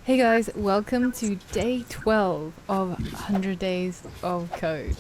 Hey guys, welcome to day 12 of 100 Days of Code.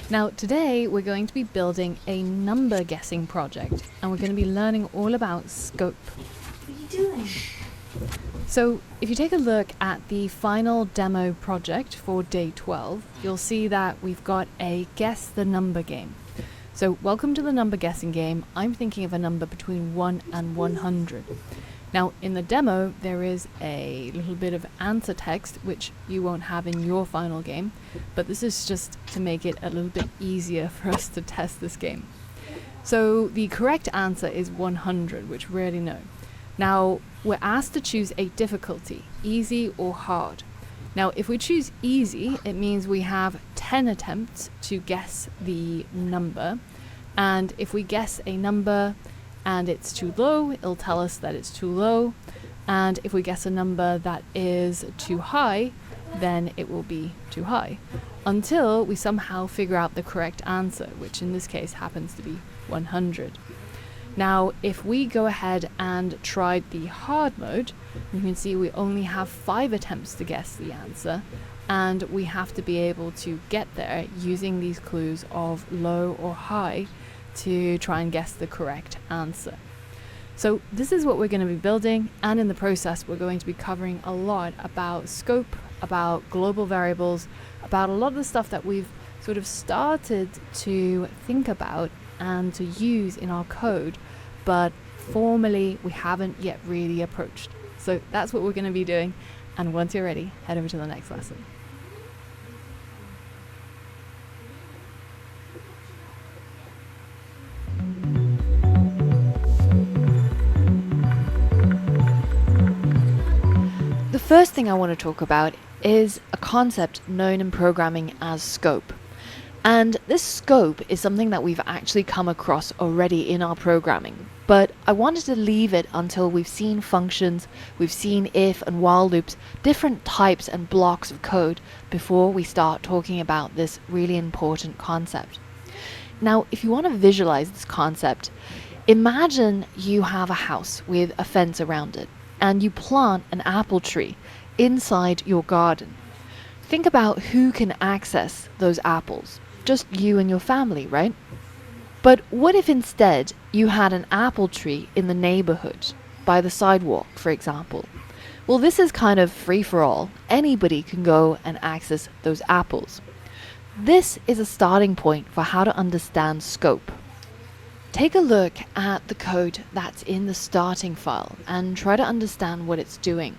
Now today we're going to be building a number guessing project and we're going to be learning all about scope. What are you doing? So if you take a look at the final demo project for day 12, you'll see that we've got a guess the number game. So welcome to the number guessing game. I'm thinking of a number between 1 and 100. Now in the demo there is a little bit of answer text which you won't have in your final game, but this is just to make it a little bit easier for us to test this game. So the correct answer is 100, which we already know. Now we're asked to choose a difficulty, easy or hard. Now if we choose easy, it means we have 10 attempts to guess the number, and if we guess a number and it's too low, it'll tell us that it's too low, and if we guess a number that is too high, then it will be too high, until we somehow figure out the correct answer, which in this case happens to be 100. Now if we go ahead and try the hard mode, you can see we only have 5 attempts to guess the answer, and we have to be able to get there using these clues of low or high to try and guess the correct answer. So this is what we're going to be building, and in the process we're going to be covering a lot about scope, about global variables, about a lot of the stuff that we've sort of started to think about and to use in our code, but formally we haven't yet really approached. So that's what we're going to be doing, and once you're ready, head over to the next lesson. The first thing I want to talk about is a concept known in programming as scope. And this scope is something that we've actually come across already in our programming, but I wanted to leave it until we've seen functions, we've seen if and while loops, different types and blocks of code before we start talking about this really important concept. Now, if you want to visualize this concept, imagine you have a house with a fence around it, and you plant an apple tree inside your garden. Think about who can access those apples. Just you and your family, right? But what if instead you had an apple tree in the neighborhood, by the sidewalk, for example? Well, this is kind of free for all. Anybody can go and access those apples. This is a starting point for how to understand scope. Take a look at the code that's in the starting file and try to understand what it's doing.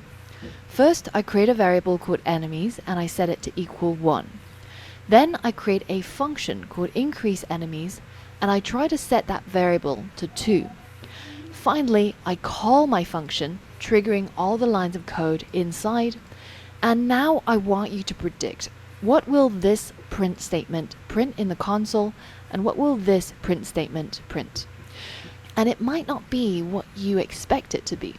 First, I create a variable called enemies and I set it to equal 1. Then I create a function called increaseEnemies and I try to set that variable to 2. Finally, I call my function, triggering all the lines of code inside, and now I want you to predict what will this print statement print in the console and what will this print statement print. And it might not be what you expect it to be.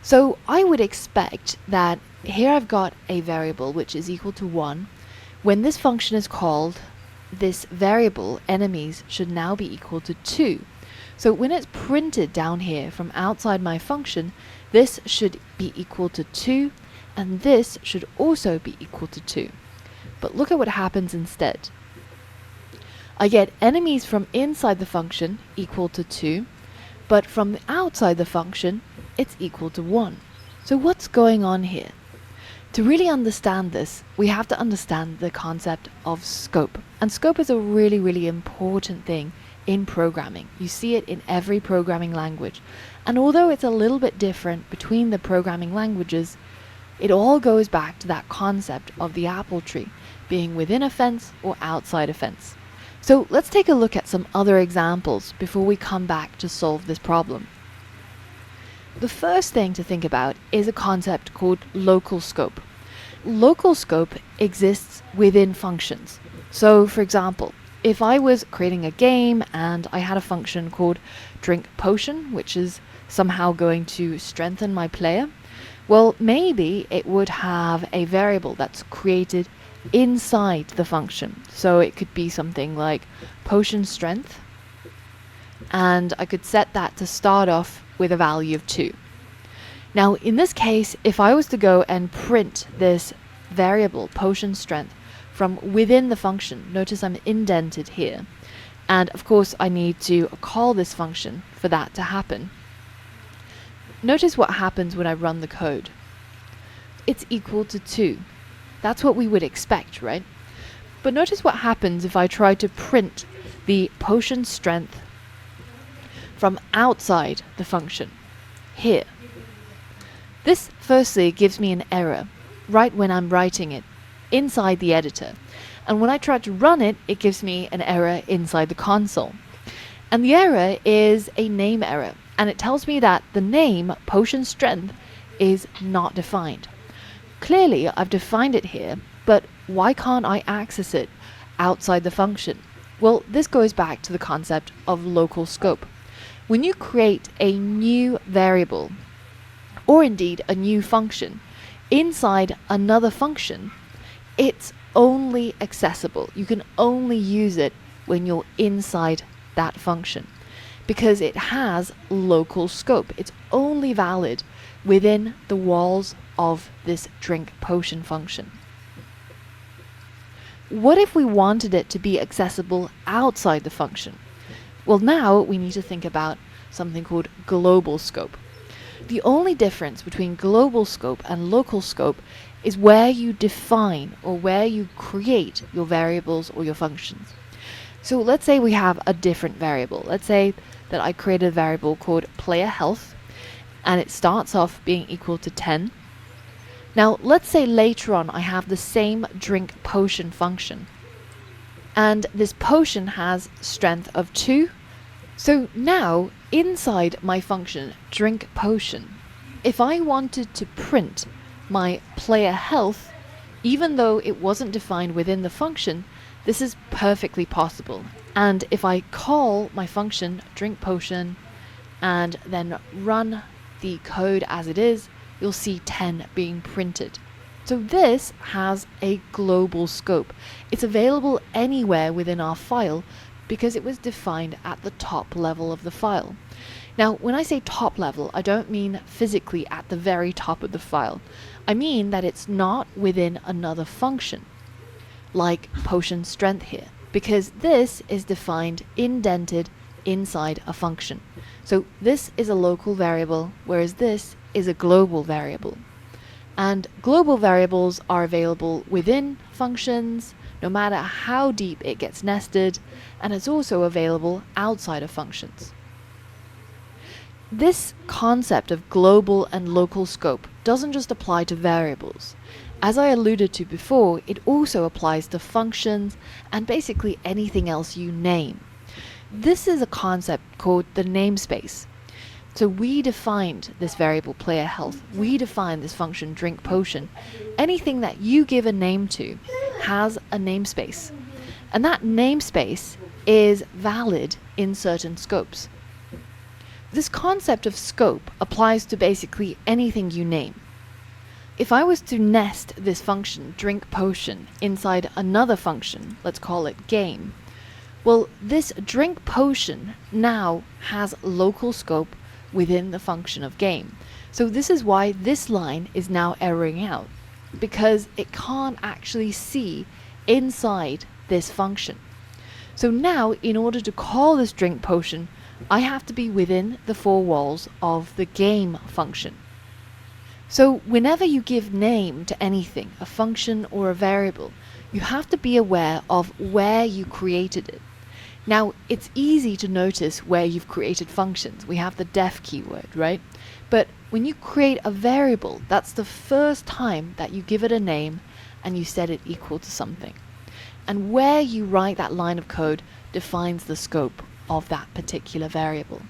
So I would expect that here I've got a variable which is equal to 1. When this function is called, this variable enemies should now be equal to 2. So when it's printed down here from outside my function, this should be equal to 2 and this should also be equal to 2. But look at what happens instead. I get enemies from inside the function equal to 2, but from the outside the function it's equal to 1. So what's going on here? To really understand this, we have to understand the concept of scope. And scope is a really, really important thing in programming. You see it in every programming language. And although it's a little bit different between the programming languages, it all goes back to that concept of the apple tree being within a fence or outside a fence. So let's take a look at some other examples before we come back to solve this problem. The first thing to think about is a concept called local scope. Local scope exists within functions. So for example, if I was creating a game and I had a function called drink potion, which is somehow going to strengthen my player, well, maybe it would have a variable that's created inside the function. So it could be something like potion strength, and I could set that to start off with a value of 2. Now, in this case, if I was to go and print this variable potion strength from within the function, notice I'm indented here. And of course, I need to call this function for that to happen. Notice what happens when I run the code. It's equal to 2. That's what we would expect, right? But notice what happens if I try to print the potion strength from outside the function, here. This firstly gives me an error right when I'm writing it inside the editor. And when I try to run it, it gives me an error inside the console. And the error is a name error. And it tells me that the name potion strength is not defined. Clearly, I've defined it here, but why can't I access it outside the function? Well, this goes back to the concept of local scope. When you create a new variable, or indeed a new function, inside another function, it's only accessible. You can only use it when you're inside that function, because it has local scope. It's only valid within the walls of this drink potion function. What if we wanted it to be accessible outside the function? Well, now we need to think about something called global scope. The only difference between global scope and local scope is where you define or where you create your variables or your functions. So let's say we have a different variable. Let's say that I created a variable called player health, and it starts off being equal to 10. Now let's say later on I have the same drink potion function, and this potion has strength of 2. So now inside my function drink potion, if I wanted to print my player health, even though it wasn't defined within the function, this is perfectly possible. And if I call my function drink potion and then run the code as it is, you'll see 10 being printed. So this has a global scope. It's available anywhere within our file because it was defined at the top level of the file. Now, when I say top level, I don't mean physically at the very top of the file. I mean that it's not within another function, like potion strength here, because this is defined indented inside a function. So this is a local variable, whereas this is a global variable. And global variables are available within functions, no matter how deep it gets nested, and it's also available outside of functions. This concept of global and local scope doesn't just apply to variables. As I alluded to before, it also applies to functions and basically anything else you name. This is a concept called the namespace. So we defined this variable player health. We defined this function drink potion. Anything that you give a name to has a namespace. And that namespace is valid in certain scopes. This concept of scope applies to basically anything you name. If I was to nest this function drink potion inside another function, let's call it game, well, this drink potion now has local scope within the function of game. So this is why this line is now erroring out, because it can't actually see inside this function. So now, in order to call this drink potion, I have to be within the 4 walls of the game function. So whenever you give name to anything, a function or a variable, you have to be aware of where you created it. Now, it's easy to notice where you've created functions. We have the def keyword, right? But when you create a variable, that's the first time that you give it a name and you set it equal to something. And where you write that line of code defines the scope of that particular variable.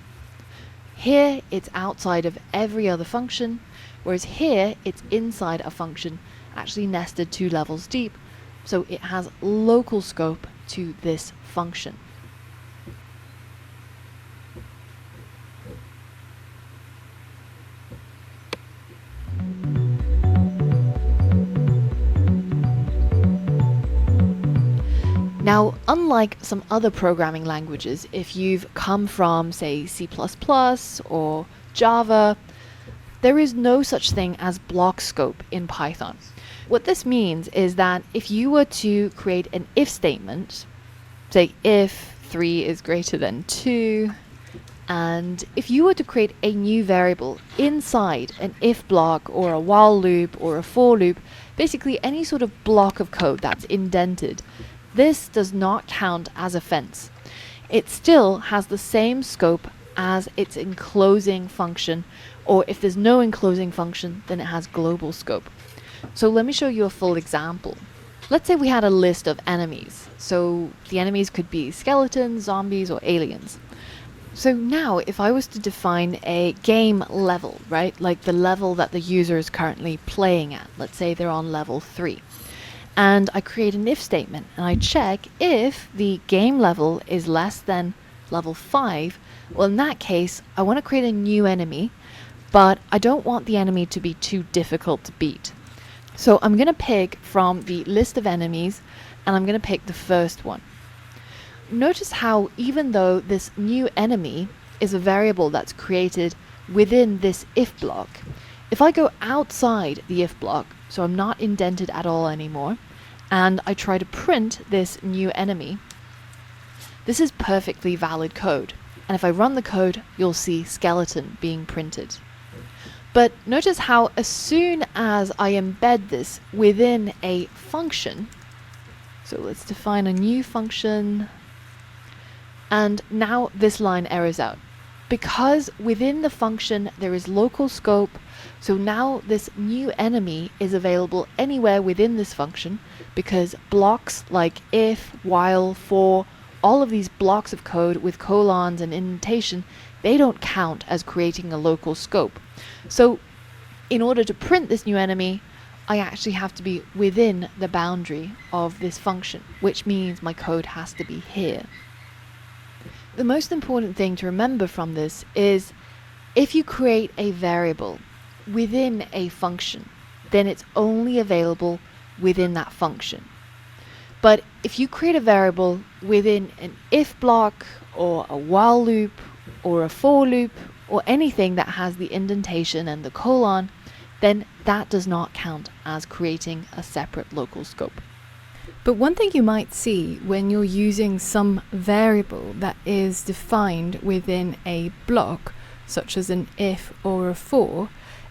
Here, it's outside of every other function, whereas here, it's inside a function actually nested 2 levels deep, so it has local scope to this function. Now, unlike some other programming languages, if you've come from, say, C++ or Java, there is no such thing as block scope in Python. What this means is that if you were to create an if statement, say if 3 is greater than 2, and if you were to create a new variable inside an if block or a while loop or a for loop, basically any sort of block of code that's indented, this does not count as a fence. It still has the same scope as its enclosing function, or if there's no enclosing function, then it has global scope. So let me show you a full example. Let's say we had a list of enemies. So the enemies could be skeletons, zombies, or aliens. So now if I was to define a game level, right, like the level that the user is currently playing at, let's say they're on level 3, and I create an if statement and I check if the game level is less than level 5, well, in that case, I want to create a new enemy, but I don't want the enemy to be too difficult to beat. So I'm going to pick from the list of enemies, and I'm going to pick the first one. Notice how even though this new enemy is a variable that's created within this if block, if I go outside the if block, so I'm not indented at all anymore, and I try to print this new enemy, this is perfectly valid code. And if I run the code, you'll see skeleton being printed. But notice how as soon as I embed this within a function, so let's define a new function, and now this line errors out. Because within the function there is local scope, so now this new enemy is available anywhere within this function, because blocks like if, while, for, all of these blocks of code with colons and indentation, they don't count as creating a local scope. So in order to print this new enemy, I actually have to be within the boundary of this function, which means my code has to be here. The most important thing to remember from this is if you create a variable within a function, then it's only available within that function. But if you create a variable within an if block or a while loop or a for loop or anything that has the indentation and the colon, then that does not count as creating a separate local scope. But one thing you might see when you're using some variable that is defined within a block, such as an if or a for,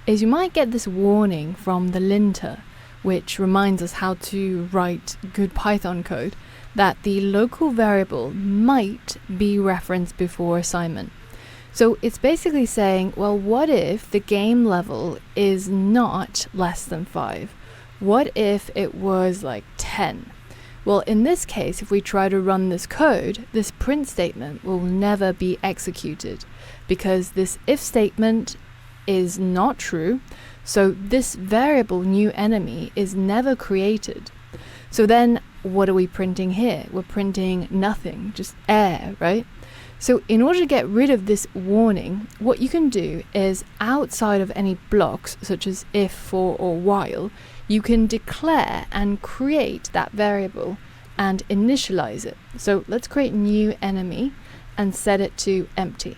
is you might get this warning from the linter, which reminds us how to write good Python code, that the local variable might be referenced before assignment. So it's basically saying, well, what if the game level is not less than 5? What if it was like 10? Well, in this case, if we try to run this code, this print statement will never be executed because this if statement is not true. So this variable new enemy is never created. So then what are we printing here? We're printing nothing, just air, right? So in order to get rid of this warning, what you can do is outside of any blocks, such as if, for, or while, you can declare and create that variable and initialize it. So let's create new enemy and set it to empty.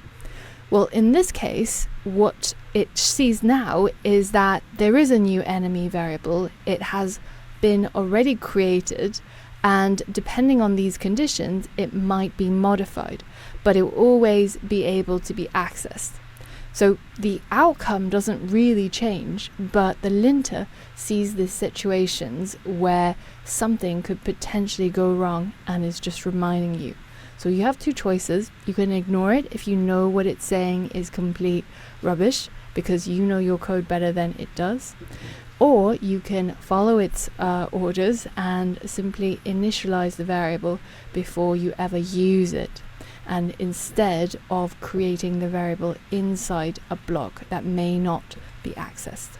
Well, in this case, what it sees now is that there is a new enemy variable. It has been already created, and depending on these conditions, it might be modified, but it will always be able to be accessed. So the outcome doesn't really change, but the linter sees these situations where something could potentially go wrong and is just reminding you. So you have two choices. You can ignore it if you know what it's saying is complete rubbish because you know your code better than it does. Or you can follow its orders and simply initialize the variable before you ever use it, and instead of creating the variable inside a block that may not be accessed.